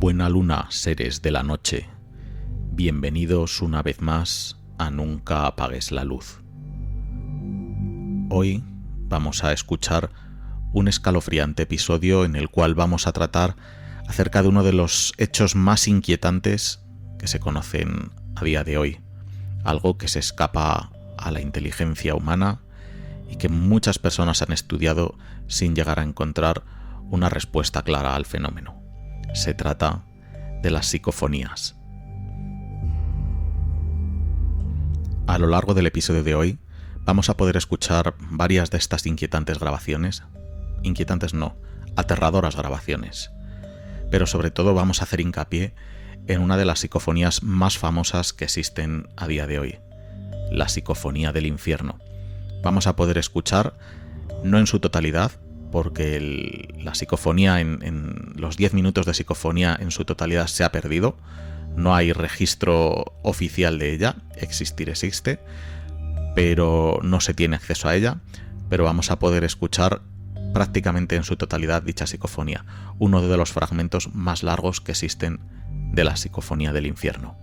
Buena luna, seres de la noche. Bienvenidos una vez más a Nunca apagues la luz. Hoy vamos a escuchar un escalofriante episodio en el cual vamos a tratar acerca de uno de los hechos más inquietantes que se conocen a día de hoy. Algo que se escapa a la inteligencia humana y que muchas personas han estudiado sin llegar a encontrar una respuesta clara al fenómeno. Se trata de las psicofonías. A lo largo del episodio de hoy vamos a poder escuchar varias de estas inquietantes grabaciones. Inquietantes no, aterradoras grabaciones. Pero sobre todo vamos a hacer hincapié en una de las psicofonías más famosas que existen a día de hoy, la psicofonía del infierno. Vamos a poder escuchar, no en su totalidad, porque la psicofonía en los 10 minutos de psicofonía en su totalidad se ha perdido. No hay registro oficial de ella. Existir existe, pero no se tiene acceso a ella. Pero vamos a poder escuchar prácticamente en su totalidad dicha psicofonía, uno de los fragmentos más largos que existen de la psicofonía del infierno.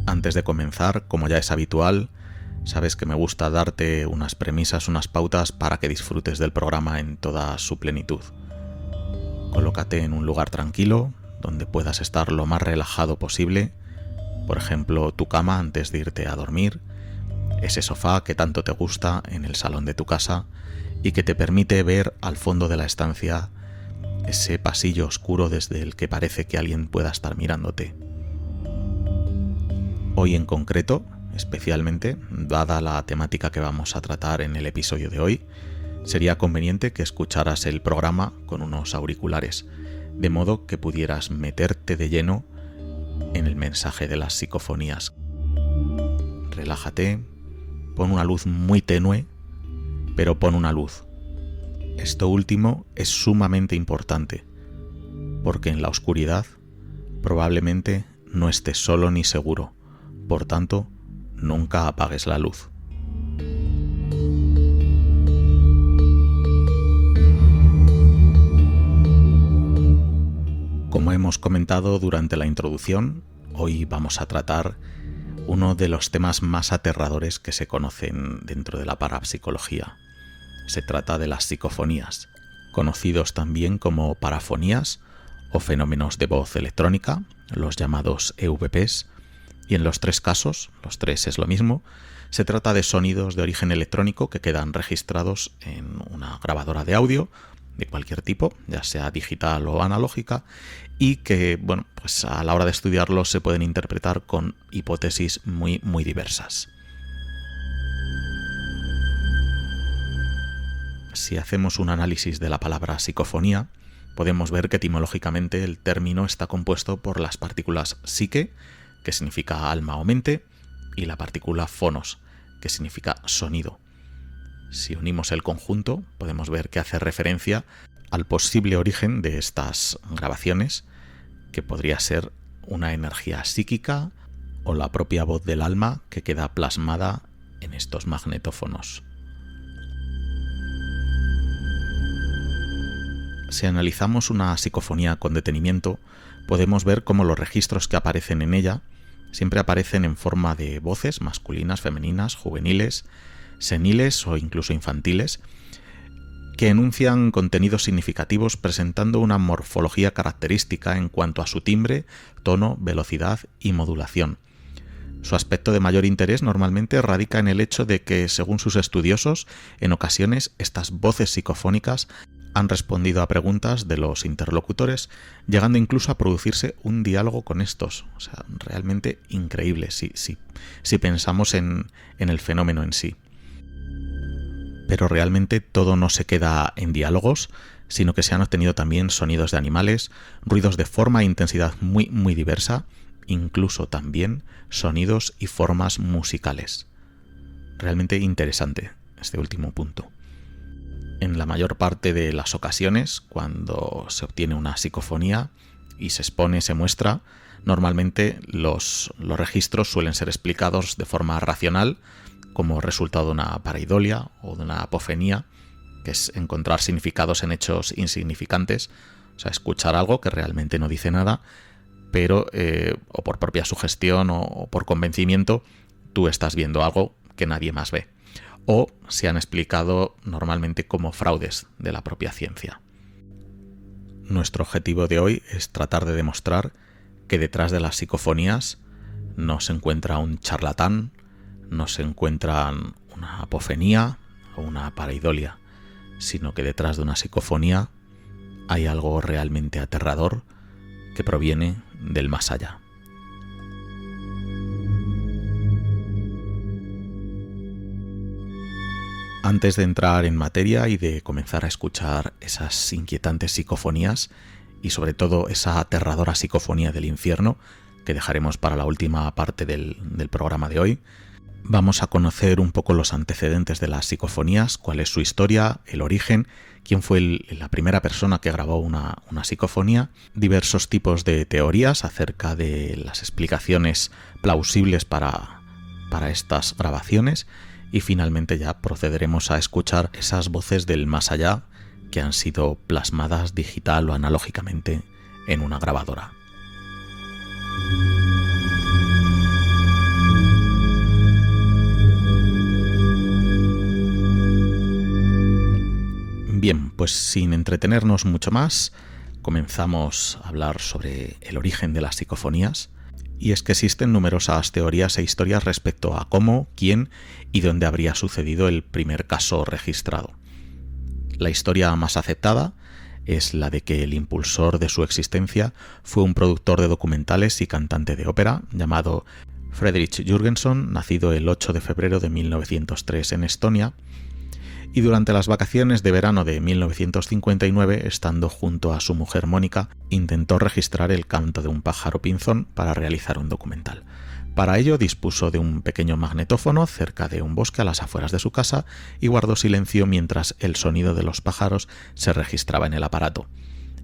Antes de comenzar, como ya es habitual, sabes que me gusta darte unas premisas, unas pautas para que disfrutes del programa en toda su plenitud. Colócate en un lugar tranquilo, donde puedas estar lo más relajado posible, por ejemplo, tu cama antes de irte a dormir, ese sofá que tanto te gusta en el salón de tu casa y que te permite ver al fondo de la estancia ese pasillo oscuro desde el que parece que alguien pueda estar mirándote. Hoy en concreto, especialmente, dada la temática que vamos a tratar en el episodio de hoy, sería conveniente que escucharas el programa con unos auriculares, de modo que pudieras meterte de lleno en el mensaje de las psicofonías. Relájate, pon una luz muy tenue, pero pon una luz. Esto último es sumamente importante, porque en la oscuridad probablemente no estés solo ni seguro. Por tanto, nunca apagues la luz. Como hemos comentado durante la introducción, hoy vamos a tratar uno de los temas más aterradores que se conocen dentro de la parapsicología. Se trata de las psicofonías, conocidos también como parafonías o fenómenos de voz electrónica, los llamados EVPs. Y en los tres casos, los tres es lo mismo, se trata de sonidos de origen electrónico que quedan registrados en una grabadora de audio de cualquier tipo, ya sea digital o analógica, y que, pues a la hora de estudiarlos se pueden interpretar con hipótesis muy diversas. Si hacemos un análisis de la palabra psicofonía, podemos ver que etimológicamente el término está compuesto por las partículas psique, que significa alma o mente, y la partícula fonos, que significa sonido. Si unimos el conjunto, podemos ver que hace referencia al posible origen de estas grabaciones, que podría ser una energía psíquica o la propia voz del alma que queda plasmada en estos magnetófonos. Si analizamos una psicofonía con detenimiento, podemos ver cómo los registros que aparecen en ella siempre aparecen en forma de voces masculinas, femeninas, juveniles, seniles o incluso infantiles, que enuncian contenidos significativos presentando una morfología característica en cuanto a su timbre, tono, velocidad y modulación. Su aspecto de mayor interés normalmente radica en el hecho de que, según sus estudiosos, en ocasiones estas voces psicofónicas han respondido a preguntas de los interlocutores, llegando incluso a producirse un diálogo con estos. O sea, realmente increíble si pensamos en el fenómeno en sí. Pero realmente todo no se queda en diálogos, sino que se han obtenido también sonidos de animales, ruidos de forma e intensidad muy diversa, incluso también sonidos y formas musicales. Realmente interesante este último punto. En la mayor parte de las ocasiones, cuando se obtiene una psicofonía y se expone, se muestra, normalmente los registros suelen ser explicados de forma racional, como resultado de una pareidolia o de una apofonía, que es encontrar significados en hechos insignificantes, o sea, escuchar algo que realmente no dice nada, pero o por propia sugestión o por convencimiento, tú estás viendo algo que nadie más ve. O se han explicado normalmente como fraudes de la propia ciencia. Nuestro objetivo de hoy es tratar de demostrar que detrás de las psicofonías no se encuentra un charlatán, no se encuentra una apofonía o una pareidolia, sino que detrás de una psicofonía hay algo realmente aterrador que proviene del más allá. Antes de entrar en materia y de comenzar a escuchar esas inquietantes psicofonías y sobre todo esa aterradora psicofonía del infierno que dejaremos para la última parte del programa de hoy, vamos a conocer un poco los antecedentes de las psicofonías, cuál es su historia, el origen, quién fue la primera persona que grabó una psicofonía, diversos tipos de teorías acerca de las explicaciones plausibles para estas grabaciones y finalmente ya procederemos a escuchar esas voces del más allá que han sido plasmadas digital o analógicamente en una grabadora. Bien, pues sin entretenernos mucho más, comenzamos a hablar sobre el origen de las psicofonías. Y es que existen numerosas teorías e historias respecto a cómo, quién y dónde habría sucedido el primer caso registrado. La historia más aceptada es la de que el impulsor de su existencia fue un productor de documentales y cantante de ópera llamado Fredrik Jürgenson, nacido el 8 de febrero de 1903 en Estonia, y durante las vacaciones de verano de 1959, estando junto a su mujer Mónica, intentó registrar el canto de un pájaro pinzón para realizar un documental. Para ello dispuso de un pequeño magnetófono cerca de un bosque a las afueras de su casa y guardó silencio mientras el sonido de los pájaros se registraba en el aparato.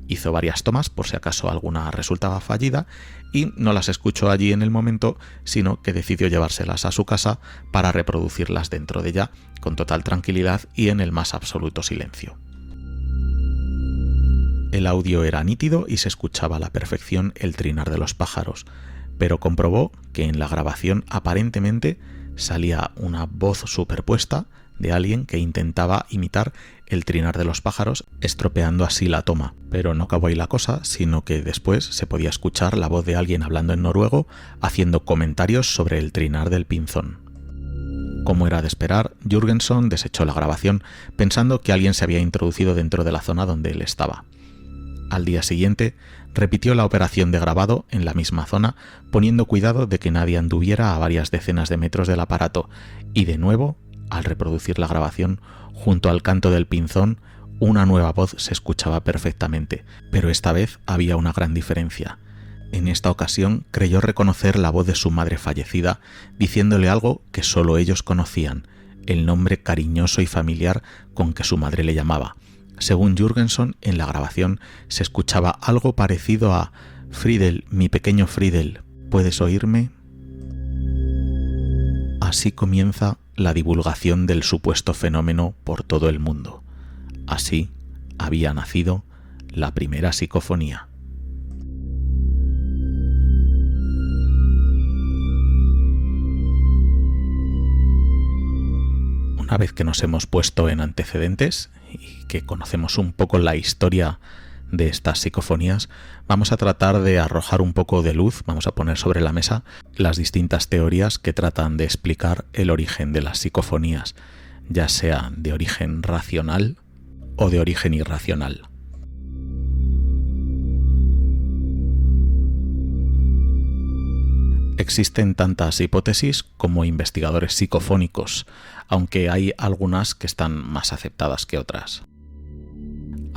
Hizo varias tomas por si acaso alguna resultaba fallida y no las escuchó allí en el momento, sino que decidió llevárselas a su casa para reproducirlas dentro de ella con total tranquilidad y en el más absoluto silencio. El audio era nítido y se escuchaba a la perfección el trinar de los pájaros, pero comprobó que en la grabación aparentemente salía una voz superpuesta de alguien que intentaba imitar el trinar de los pájaros, estropeando así la toma. Pero no acabó ahí la cosa, sino que después se podía escuchar la voz de alguien hablando en noruego, haciendo comentarios sobre el trinar del pinzón. Como era de esperar, Jürgenson desechó la grabación pensando que alguien se había introducido dentro de la zona donde él estaba. Al día siguiente, repitió la operación de grabado en la misma zona, poniendo cuidado de que nadie anduviera a varias decenas de metros del aparato, y de nuevo, al reproducir la grabación, junto al canto del pinzón, una nueva voz se escuchaba perfectamente, pero esta vez había una gran diferencia. En esta ocasión creyó reconocer la voz de su madre fallecida, diciéndole algo que solo ellos conocían, el nombre cariñoso y familiar con que su madre le llamaba. Según Jürgenson, en la grabación se escuchaba algo parecido a «Friedel, mi pequeño Friedel, ¿puedes oírme?». Así comienza la divulgación del supuesto fenómeno por todo el mundo. Así había nacido la primera psicofonía. Una vez que nos hemos puesto en antecedentes y que conocemos un poco la historia de estas psicofonías, vamos a tratar de arrojar un poco de luz, vamos a poner sobre la mesa las distintas teorías que tratan de explicar el origen de las psicofonías, ya sea de origen racional o de origen irracional. Existen tantas hipótesis como investigadores psicofónicos, aunque hay algunas que están más aceptadas que otras.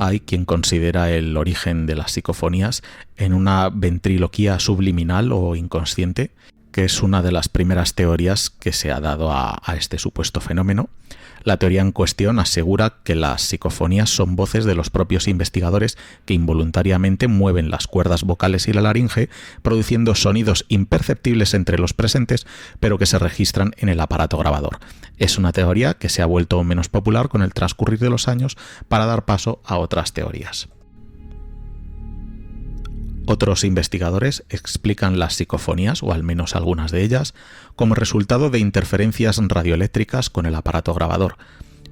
Hay quien considera el origen de las psicofonías en una ventriloquía subliminal o inconsciente que es una de las primeras teorías que se ha dado a este supuesto fenómeno. La teoría en cuestión asegura que las psicofonías son voces de los propios investigadores que involuntariamente mueven las cuerdas vocales y la laringe, produciendo sonidos imperceptibles entre los presentes, pero que se registran en el aparato grabador. Es una teoría que se ha vuelto menos popular con el transcurrir de los años para dar paso a otras teorías. Otros investigadores explican las psicofonías, o al menos algunas de ellas, como resultado de interferencias radioeléctricas con el aparato grabador,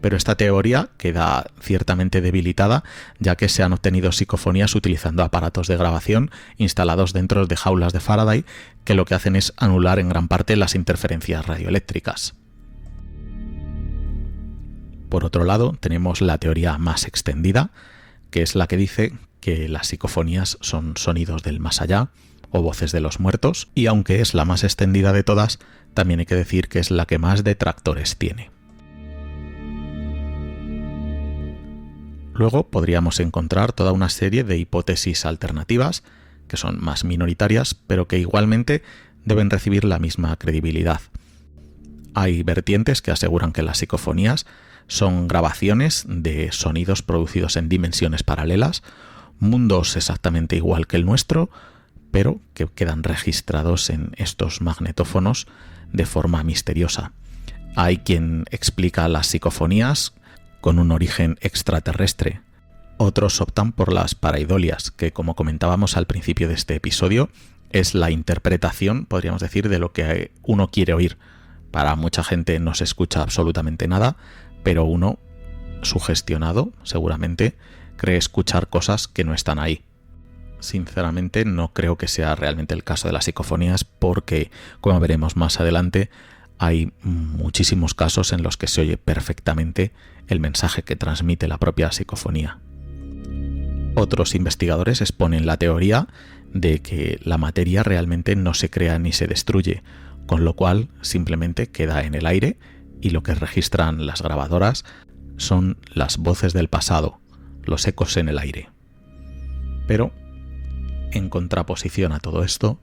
pero esta teoría queda ciertamente debilitada, ya que se han obtenido psicofonías utilizando aparatos de grabación instalados dentro de jaulas de Faraday, que lo que hacen es anular en gran parte las interferencias radioeléctricas. Por otro lado, tenemos la teoría más extendida, que es la que dice que las psicofonías son sonidos del más allá o voces de los muertos, y aunque es la más extendida de todas, también hay que decir que es la que más detractores tiene. Luego podríamos encontrar toda una serie de hipótesis alternativas, que son más minoritarias, pero que igualmente deben recibir la misma credibilidad. Hay vertientes que aseguran que las psicofonías son grabaciones de sonidos producidos en dimensiones paralelas, mundos exactamente igual que el nuestro, pero que quedan registrados en estos magnetófonos de forma misteriosa. Hay quien explica las psicofonías con un origen extraterrestre. Otros optan por las pareidolias, que, como comentábamos al principio de este episodio, es la interpretación, podríamos decir, de lo que uno quiere oír. Para mucha gente no se escucha absolutamente nada, pero uno, sugestionado, seguramente, cree escuchar cosas que no están ahí. Sinceramente, no creo que sea realmente el caso de las psicofonías, porque, como veremos más adelante, hay muchísimos casos en los que se oye perfectamente el mensaje que transmite la propia psicofonía. Otros investigadores exponen la teoría de que la materia realmente no se crea ni se destruye, con lo cual simplemente queda en el aire y lo que registran las grabadoras son las voces del pasado, los ecos en el aire. Pero, en contraposición a todo esto,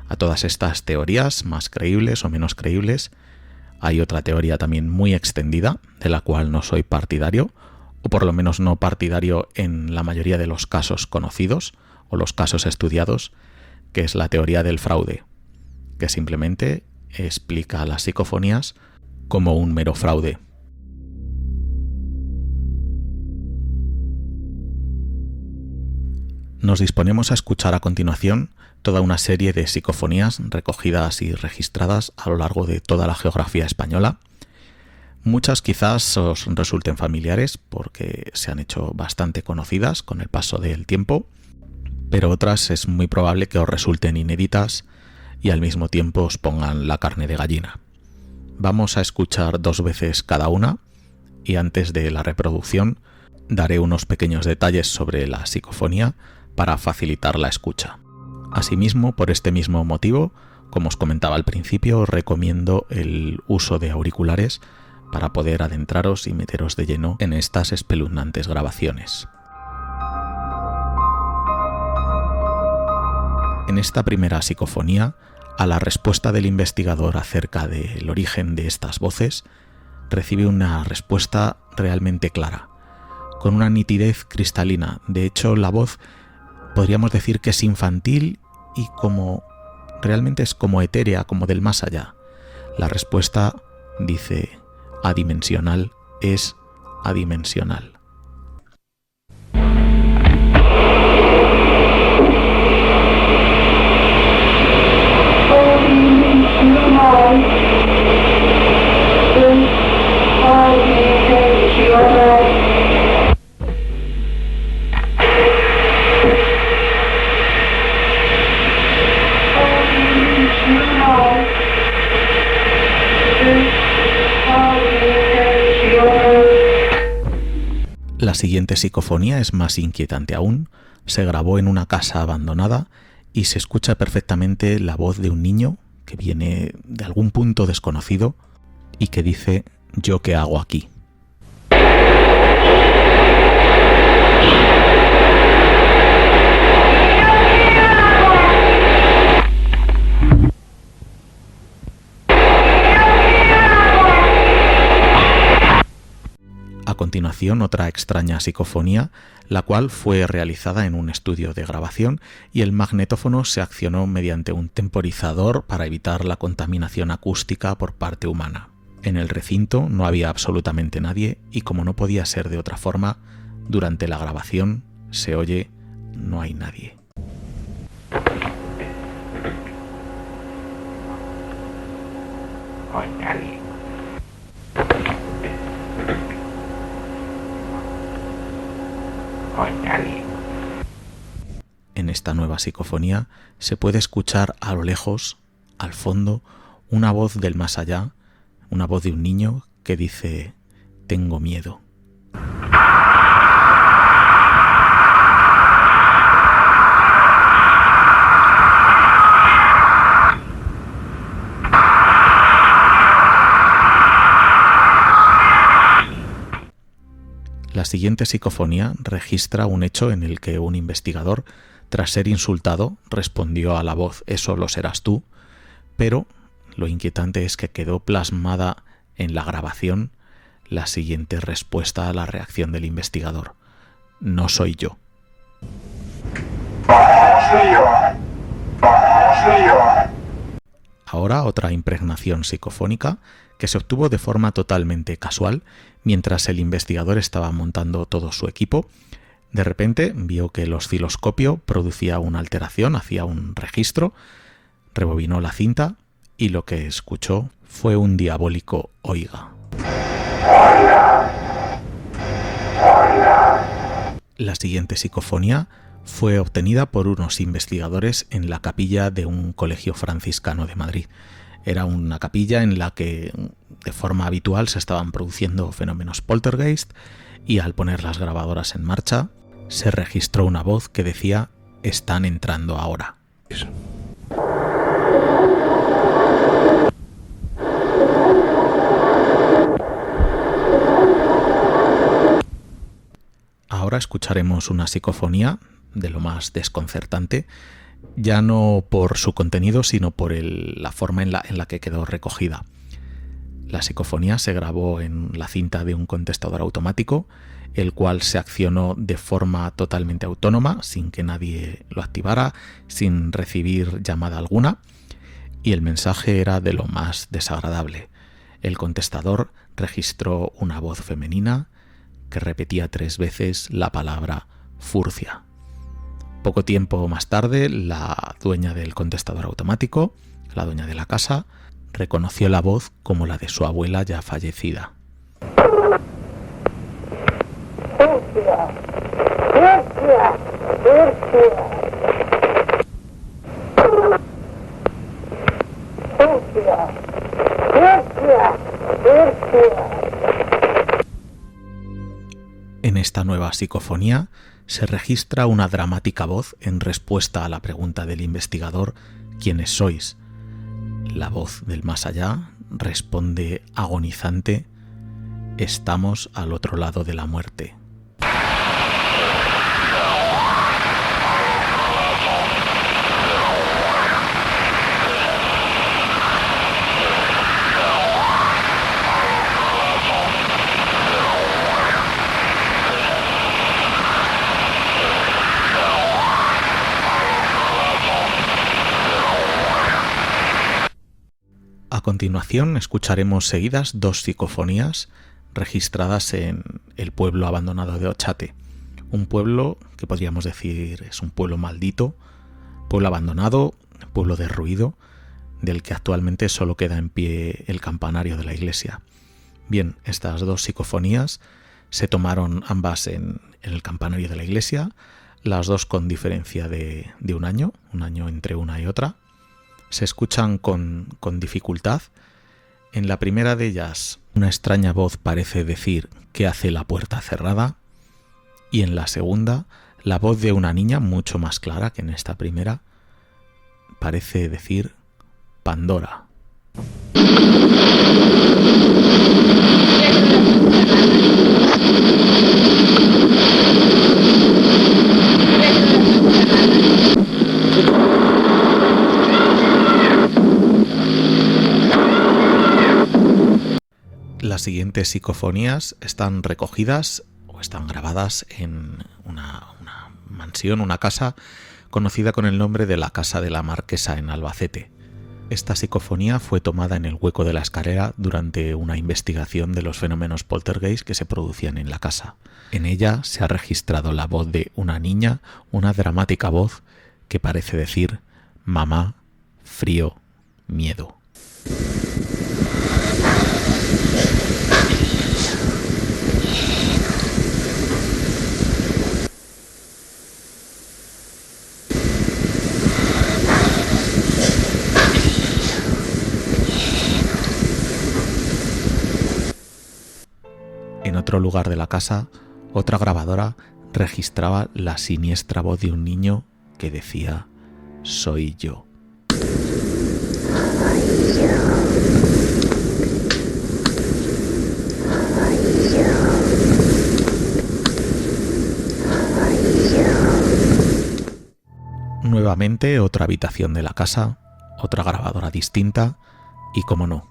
a todas estas teorías más creíbles o menos creíbles, hay otra teoría también muy extendida, de la cual no soy partidario, o por lo menos no partidario en la mayoría de los casos conocidos o los casos estudiados, que es la teoría del fraude, que simplemente explica las psicofonías como un mero fraude. Nos disponemos a escuchar a continuación toda una serie de psicofonías recogidas y registradas a lo largo de toda la geografía española. Muchas quizás os resulten familiares porque se han hecho bastante conocidas con el paso del tiempo, pero otras es muy probable que os resulten inéditas y al mismo tiempo os pongan la carne de gallina. Vamos a escuchar 2 veces cada una y antes de la reproducción daré unos pequeños detalles sobre la psicofonía para facilitar la escucha. Asimismo, por este mismo motivo, como os comentaba al principio, os recomiendo el uso de auriculares para poder adentraros y meteros de lleno en estas espeluznantes grabaciones. En esta primera psicofonía, a la respuesta del investigador acerca del origen de estas voces, recibe una respuesta realmente clara, con una nitidez cristalina. De hecho, la voz podríamos decir que es infantil y realmente es como etérea, como del más allá. La respuesta dice: adimensional es adimensional. La siguiente psicofonía es más inquietante aún. Se grabó en una casa abandonada y se escucha perfectamente la voz de un niño que viene de algún punto desconocido y que dice: ¿yo qué hago aquí? continuación otra extraña psicofonía, la cual fue realizada en un estudio de grabación y el magnetófono se accionó mediante un temporizador para evitar la contaminación acústica por parte humana. En el recinto no había absolutamente nadie y, como no podía ser de otra forma, durante la grabación se oye "no hay nadie". No hay nadie. No hay nadie. En esta nueva psicofonía se puede escuchar a lo lejos, al fondo, una voz del más allá, una voz de un niño que dice "tengo miedo". La siguiente psicofonía registra un hecho en el que un investigador, tras ser insultado, respondió a la voz "eso lo serás tú", pero lo inquietante es que quedó plasmada en la grabación la siguiente respuesta a la reacción del investigador: "no soy yo". Ahora otra impregnación psicofónica que se obtuvo de forma totalmente casual mientras el investigador estaba montando todo su equipo. De repente vio que el osciloscopio producía una alteración, hacía un registro, rebobinó la cinta y lo que escuchó fue un diabólico "oiga". La siguiente psicofonía fue obtenida por unos investigadores en la capilla de un colegio franciscano de Madrid. Era una capilla en la que de forma habitual se estaban produciendo fenómenos poltergeist y al poner las grabadoras en marcha se registró una voz que decía "están entrando ahora". Ahora escucharemos una psicofonía de lo más desconcertante, ya no por su contenido, sino por la forma en la que quedó recogida. La psicofonía se grabó en la cinta de un contestador automático, el cual se accionó de forma totalmente autónoma, sin que nadie lo activara, sin recibir llamada alguna, y el mensaje era de lo más desagradable. El contestador registró una voz femenina que repetía 3 veces la palabra "furcia". Poco tiempo más tarde, la dueña del contestador automático, la dueña de la casa, reconoció la voz como la de su abuela ya fallecida. En esta nueva psicofonía se registra una dramática voz en respuesta a la pregunta del investigador "¿quiénes sois?". La voz del más allá responde agonizante: "estamos al otro lado de la muerte". A continuación escucharemos seguidas 2 psicofonías registradas en el pueblo abandonado de Ochate, un pueblo que podríamos decir es un pueblo maldito, pueblo abandonado, pueblo derruido, del que actualmente solo queda en pie el campanario de la iglesia. Bien, estas 2 psicofonías se tomaron ambas en el campanario de la iglesia, las 2 con diferencia de un año entre una y otra. Se escuchan con dificultad. En la primera de ellas, una extraña voz parece decir "¿qué hace la puerta cerrada?". Y en la segunda, la voz de una niña, mucho más clara que en esta primera, parece decir "Pandora". Las siguientes psicofonías están recogidas grabadas en una mansión, una casa conocida con el nombre de la Casa de la Marquesa en Albacete. Esta psicofonía fue tomada en el hueco de la escalera durante una investigación de los fenómenos poltergeist que se producían en la casa. En ella se ha registrado la voz de una niña, una dramática voz que parece decir: mamá, frío, miedo. En otro lugar de la casa, otra grabadora registraba la siniestra voz de un niño que decía: soy yo. Nuevamente otra habitación de la casa, otra grabadora distinta y, como no,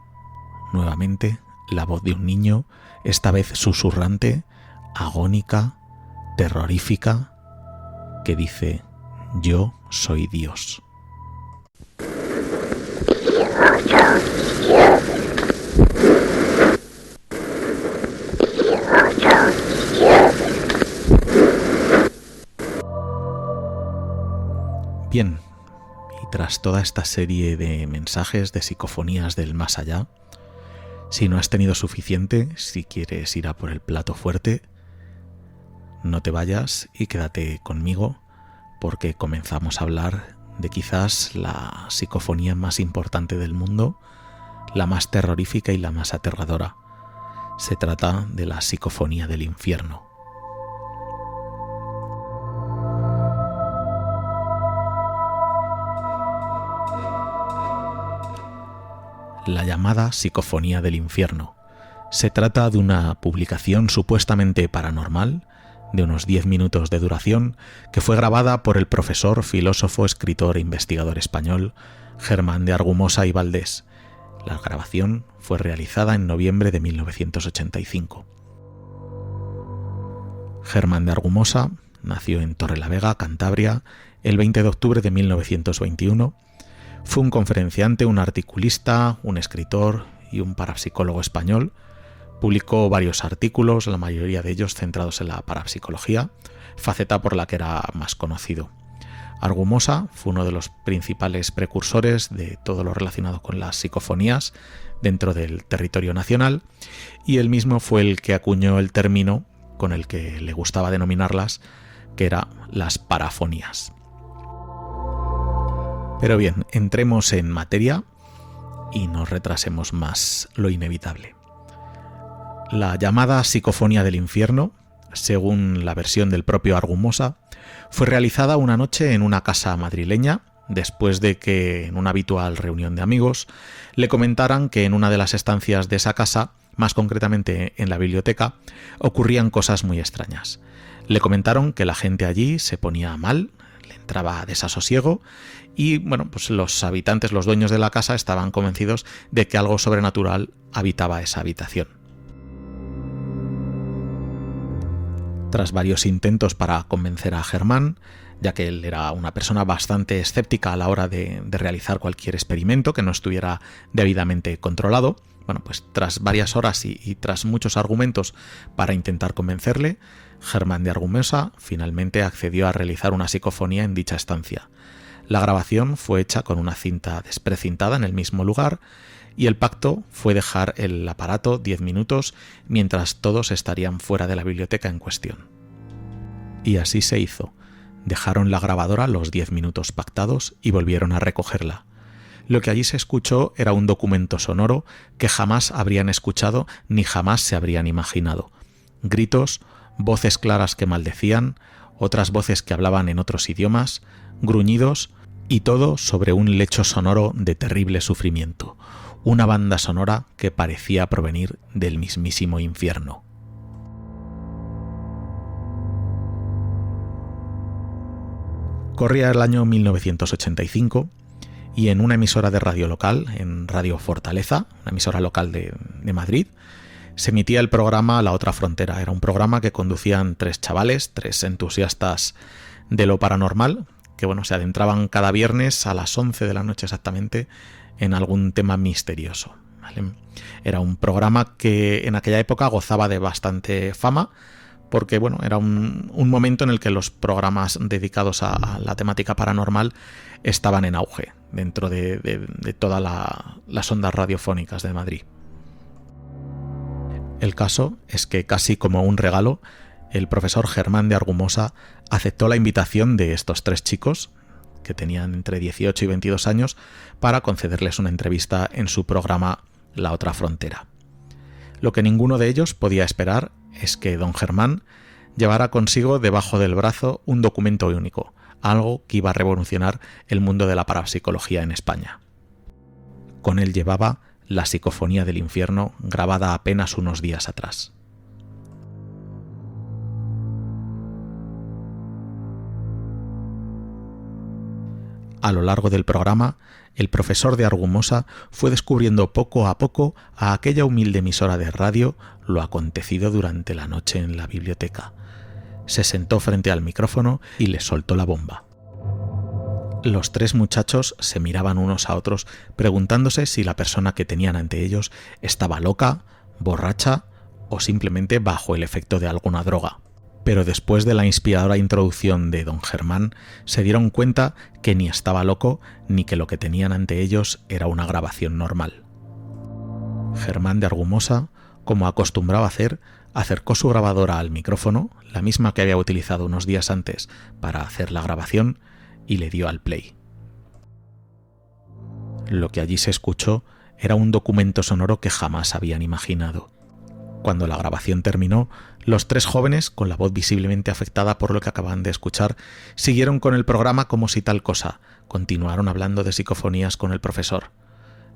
nuevamente la voz de un niño, esta vez susurrante, agónica, terrorífica, que dice: yo soy Dios. Bien, y tras toda esta serie de mensajes, de psicofonías del más allá, si no has tenido suficiente, si quieres ir a por el plato fuerte, no te vayas y quédate conmigo, porque comenzamos a hablar de quizás la psicofonía más importante del mundo, la más terrorífica y la más aterradora. Se trata de la psicofonía del infierno. La llamada Psicofonía del Infierno. Se trata de una publicación supuestamente paranormal, de unos 10 minutos de duración, que fue grabada por el profesor, filósofo, escritor e investigador español Germán de Argumosa y Valdés. La grabación fue realizada en noviembre de 1985. Germán de Argumosa nació en Torrelavega, Cantabria, el 20 de octubre de 1921. Fue un conferenciante, un articulista, un escritor y un parapsicólogo español. Publicó varios artículos, la mayoría de ellos centrados en la parapsicología, faceta por la que era más conocido. Argumosa fue uno de los principales precursores de todo lo relacionado con las psicofonías dentro del territorio nacional, y él mismo fue el que acuñó el término con el que le gustaba denominarlas, que era las parafonías. Pero bien, entremos en materia y no retrasemos más lo inevitable. La llamada Psicofonía del Infierno, según la versión del propio Argumosa, fue realizada una noche en una casa madrileña, después de que en una habitual reunión de amigos le comentaran que en una de las estancias de esa casa, más concretamente en la biblioteca, ocurrían cosas muy extrañas. Le comentaron que la gente allí se ponía mal, le entraba desasosiego, y bueno, pues los habitantes, los dueños de la casa, estaban convencidos de que algo sobrenatural habitaba esa habitación. Tras varios intentos para convencer a Germán, ya que él era una persona bastante escéptica a la hora de realizar cualquier experimento que no estuviera debidamente controlado, bueno, pues tras varias horas y tras muchos argumentos para intentar convencerle, Germán de Argumosa finalmente accedió a realizar una psicofonía en dicha estancia. La grabación fue hecha con una cinta desprecintada en el mismo lugar, y el pacto fue dejar el aparato 10 minutos mientras todos estarían fuera de la biblioteca en cuestión. Y así se hizo. Dejaron la grabadora los 10 minutos pactados y volvieron a recogerla. Lo que allí se escuchó era un documento sonoro que jamás habrían escuchado ni jamás se habrían imaginado. Gritos, voces claras que maldecían, otras voces que hablaban en otros idiomas, gruñidos, y todo sobre un lecho sonoro de terrible sufrimiento. Una banda sonora que parecía provenir del mismísimo infierno. Corría el año 1985 y en una emisora de radio local, en Radio Fortaleza, una emisora local de Madrid, se emitía el programa La Otra Frontera. Era un programa que conducían 3 chavales, 3 entusiastas de lo paranormal, que se adentraban cada viernes a las 11 de la noche exactamente en algún tema misterioso, ¿vale? Era un programa que en aquella época gozaba de bastante fama, porque era un momento en el que los programas dedicados a la temática paranormal estaban en auge dentro de todas las ondas radiofónicas de Madrid. El caso es que, casi como un regalo, el profesor Germán de Argumosa aceptó la invitación de estos 3 chicos, que tenían entre 18 y 22 años, para concederles una entrevista en su programa La Otra Frontera. Lo que ninguno de ellos podía esperar es que don Germán llevara consigo debajo del brazo un documento único, algo que iba a revolucionar el mundo de la parapsicología en España. Con él llevaba la psicofonía del infierno, grabada apenas unos días atrás. A lo largo del programa, el profesor de Argumosa fue descubriendo poco a poco a aquella humilde emisora de radio lo acontecido durante la noche en la biblioteca. Se sentó frente al micrófono y le soltó la bomba. Los 3 muchachos se miraban unos a otros preguntándose si la persona que tenían ante ellos estaba loca, borracha o simplemente bajo el efecto de alguna droga. Pero después de la inspiradora introducción de don Germán, se dieron cuenta que ni estaba loco ni que lo que tenían ante ellos era una grabación normal. Germán de Argumosa, como acostumbraba hacer, acercó su grabadora al micrófono, la misma que había utilizado unos días antes para hacer la grabación, y le dio al play. Lo que allí se escuchó era un documento sonoro que jamás habían imaginado. Cuando la grabación terminó, los 3 jóvenes, con la voz visiblemente afectada por lo que acaban de escuchar, siguieron con el programa como si tal cosa. Continuaron hablando de psicofonías con el profesor,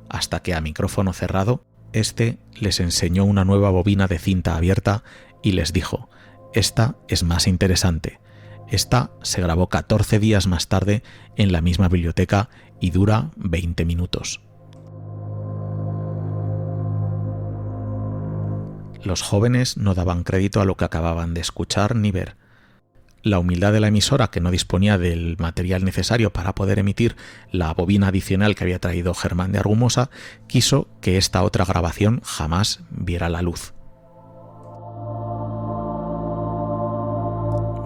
hasta que a micrófono cerrado, este les enseñó una nueva bobina de cinta abierta y les dijo: «Esta es más interesante. Esta se grabó 14 días más tarde en la misma biblioteca y dura 20 minutos». Los jóvenes no daban crédito a lo que acababan de escuchar ni ver. La humildad de la emisora, que no disponía del material necesario para poder emitir la bobina adicional que había traído Germán de Argumosa, quiso que esta otra grabación jamás viera la luz.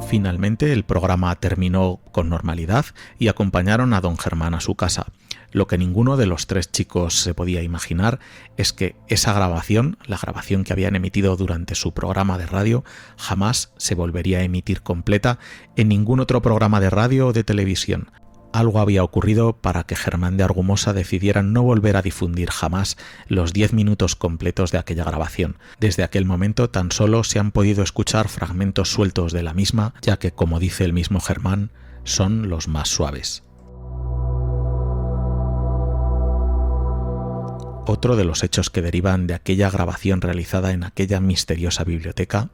Finalmente el programa terminó con normalidad y acompañaron a don Germán a su casa. Lo que ninguno de los 3 chicos se podía imaginar es que esa grabación, la grabación que habían emitido durante su programa de radio, jamás se volvería a emitir completa en ningún otro programa de radio o de televisión. Algo había ocurrido para que Germán de Argumosa decidiera no volver a difundir jamás los 10 minutos completos de aquella grabación. Desde aquel momento tan solo se han podido escuchar fragmentos sueltos de la misma, ya que, como dice el mismo Germán, son los más suaves. Otro de los hechos que derivan de aquella grabación realizada en aquella misteriosa biblioteca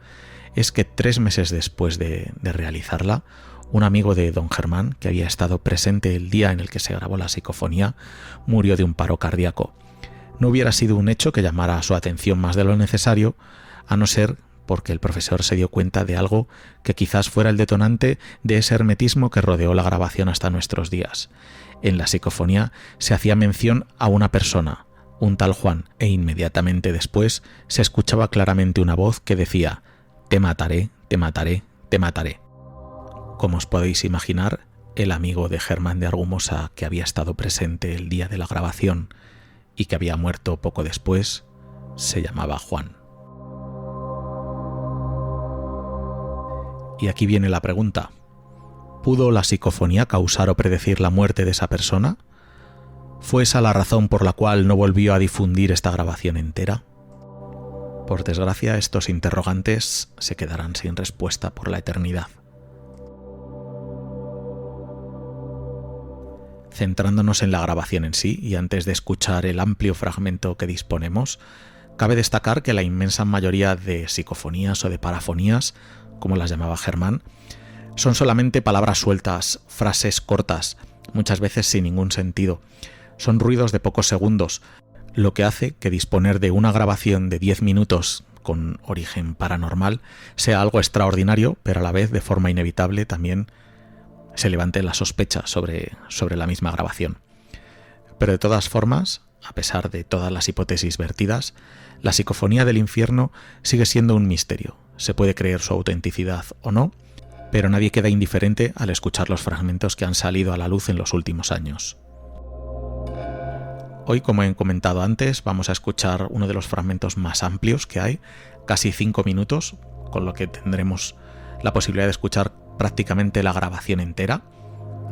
es que 3 meses después de realizarla, un amigo de don Germán, que había estado presente el día en el que se grabó la psicofonía, murió de un paro cardíaco. No hubiera sido un hecho que llamara su atención más de lo necesario, a no ser porque el profesor se dio cuenta de algo que quizás fuera el detonante de ese hermetismo que rodeó la grabación hasta nuestros días. En la psicofonía se hacía mención a una persona, un tal Juan, e inmediatamente después se escuchaba claramente una voz que decía: «Te mataré, te mataré, te mataré». Como os podéis imaginar, el amigo de Germán de Argumosa, que había estado presente el día de la grabación y que había muerto poco después, se llamaba Juan. Y aquí viene la pregunta: ¿pudo la psicofonía causar o predecir la muerte de esa persona? ¿Fue esa la razón por la cual no volvió a difundir esta grabación entera? Por desgracia, estos interrogantes se quedarán sin respuesta por la eternidad. Centrándonos en la grabación en sí, y antes de escuchar el amplio fragmento que disponemos, cabe destacar que la inmensa mayoría de psicofonías o de parafonías, como las llamaba Germán, son solamente palabras sueltas, frases cortas, muchas veces sin ningún sentido. Son ruidos de pocos segundos, lo que hace que disponer de una grabación de 10 minutos con origen paranormal sea algo extraordinario, pero a la vez de forma inevitable también se levante la sospecha sobre la misma grabación. Pero de todas formas, a pesar de todas las hipótesis vertidas, la psicofonía del infierno sigue siendo un misterio. Se puede creer su autenticidad o no, pero nadie queda indiferente al escuchar los fragmentos que han salido a la luz en los últimos años. Hoy, como he comentado antes, vamos a escuchar uno de los fragmentos más amplios que hay, casi 5 minutos, con lo que tendremos la posibilidad de escuchar prácticamente la grabación entera,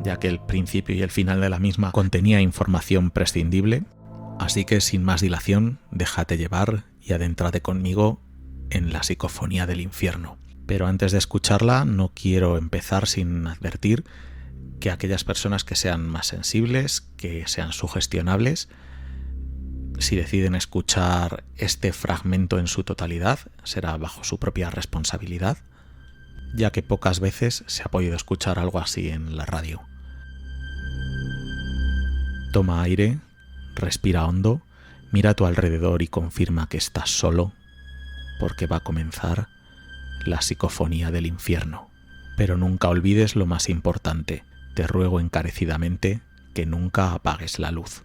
ya que el principio y el final de la misma contenía información prescindible. Así que sin más dilación, déjate llevar y adéntrate conmigo en la psicofonía del infierno. Pero antes de escucharla, no quiero empezar sin advertir que aquellas personas que sean más sensibles, que sean sugestionables, si deciden escuchar este fragmento en su totalidad, será bajo su propia responsabilidad, ya que pocas veces se ha podido escuchar algo así en la radio. Toma aire, respira hondo, mira a tu alrededor y confirma que estás solo, porque va a comenzar la psicofonía del infierno. Pero nunca olvides lo más importante. Te ruego encarecidamente que nunca apagues la luz.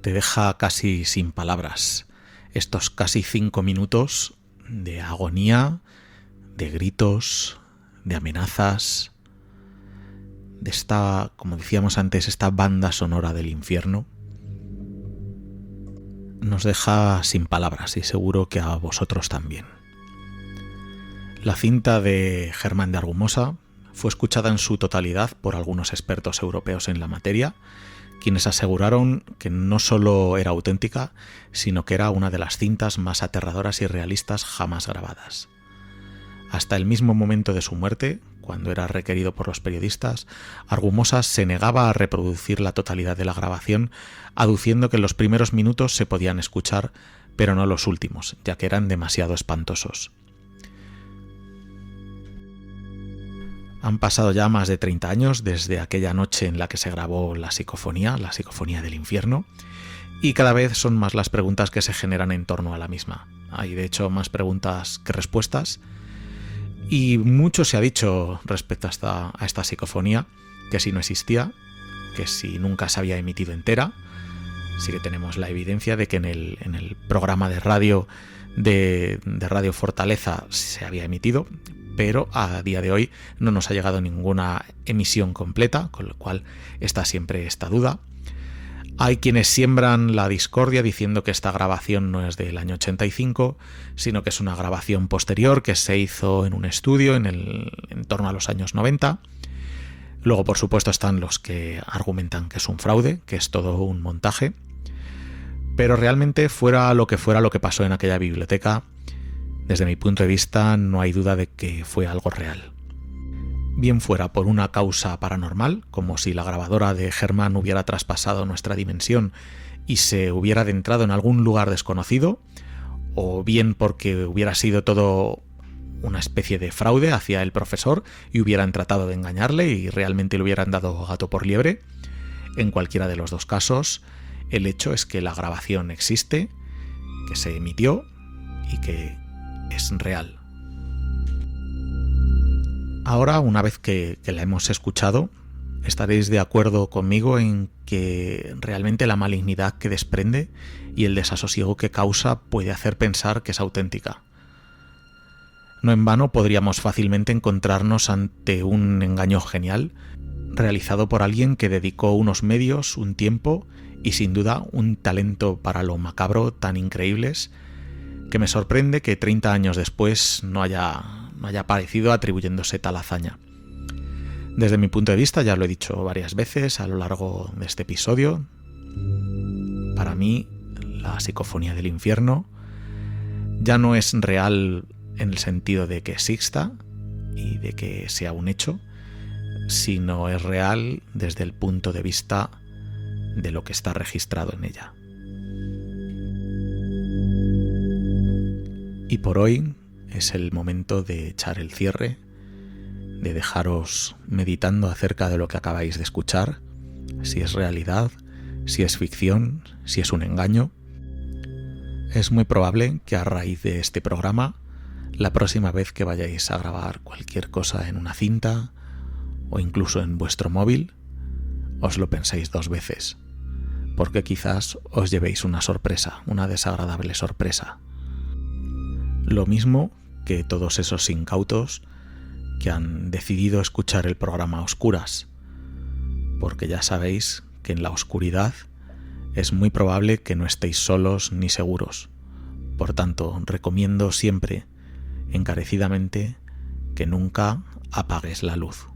te deja casi sin palabras. Estos casi 5 minutos de agonía, de gritos, de amenazas, de esta, como decíamos antes, esta banda sonora del infierno, nos deja sin palabras y seguro que a vosotros también. La cinta de Germán de Argumosa fue escuchada en su totalidad por algunos expertos europeos en la materia, quienes aseguraron que no solo era auténtica, sino que era una de las cintas más aterradoras y realistas jamás grabadas. Hasta el mismo momento de su muerte, cuando era requerido por los periodistas, Argumosa se negaba a reproducir la totalidad de la grabación, aduciendo que los primeros minutos se podían escuchar, pero no los últimos, ya que eran demasiado espantosos. Han pasado ya más de 30 años desde aquella noche en la que se grabó la psicofonía del infierno, y cada vez son más las preguntas que se generan en torno a la misma. Hay de hecho más preguntas que respuestas, y mucho se ha dicho respecto a esta psicofonía, que si no existía, que si nunca se había emitido entera. Sí que tenemos la evidencia de que en el programa de radio de Radio Fortaleza se había emitido, pero a día de hoy no nos ha llegado ninguna emisión completa, con lo cual está siempre esta duda. Hay quienes siembran la discordia diciendo que esta grabación no es del año 85, sino que es una grabación posterior que se hizo en un estudio en torno a los años 90. Luego, por supuesto, están los que argumentan que es un fraude, que es todo un montaje. Pero realmente, fuera lo que pasó en aquella biblioteca, desde mi punto de vista no hay duda de que fue algo real. Bien fuera por una causa paranormal, como si la grabadora de Germán hubiera traspasado nuestra dimensión y se hubiera adentrado en algún lugar desconocido, o bien porque hubiera sido todo una especie de fraude hacia el profesor y hubieran tratado de engañarle y realmente le hubieran dado gato por liebre. En cualquiera de los dos casos, el hecho es que la grabación existe, que se emitió y que es real. Ahora, una vez que la hemos escuchado, estaréis de acuerdo conmigo en que realmente la malignidad que desprende y el desasosiego que causa puede hacer pensar que es auténtica. No en vano podríamos fácilmente encontrarnos ante un engaño genial, realizado por alguien que dedicó unos medios, un tiempo y sin duda un talento para lo macabro tan increíbles, que me sorprende que 30 años después no haya aparecido atribuyéndose tal hazaña. Desde mi punto de vista, ya lo he dicho varias veces a lo largo de este episodio, para mí la psicofonía del infierno ya no es real en el sentido de que exista y de que sea un hecho, sino es real desde el punto de vista de lo que está registrado en ella. Y por hoy es el momento de echar el cierre, de dejaros meditando acerca de lo que acabáis de escuchar, si es realidad, si es ficción, si es un engaño. Es muy probable que a raíz de este programa, la próxima vez que vayáis a grabar cualquier cosa en una cinta o incluso en vuestro móvil, os lo penséis 2 veces, porque quizás os llevéis una sorpresa, una desagradable sorpresa. Lo mismo que todos esos incautos que han decidido escuchar el programa a oscuras, porque ya sabéis que en la oscuridad es muy probable que no estéis solos ni seguros. Por tanto, recomiendo siempre, encarecidamente, que nunca apagues la luz.